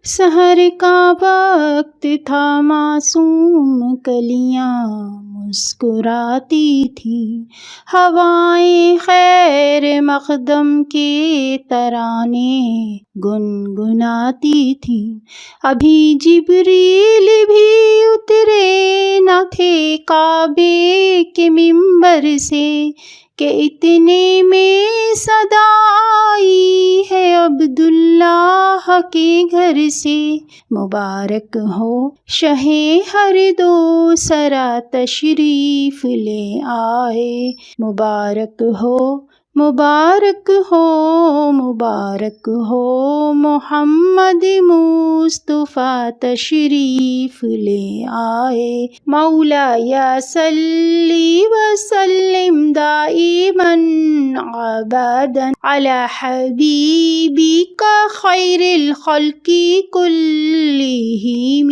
سحر کا وقت تھا، معصوم کلیاں مسکراتی تھیں، ہوائیں خیر مقدم کے ترانے گنگناتی تھیں۔ ابھی جبریل بھی اترے نہ تھے کعبے کے منبر سے کہ اتنے میں صدا آئی ہے عبداللہ کے گھر سے۔ مبارک ہو شہ ہر دو سرا تشریف لے آئے، مبارک ہو مبارک ہو مبارک ہو، محمد مصطفیٰ تشریف لے آئے۔ مولاي صلی وسلم دائما ابدا على حبیبک خیر الخلق کلہم۔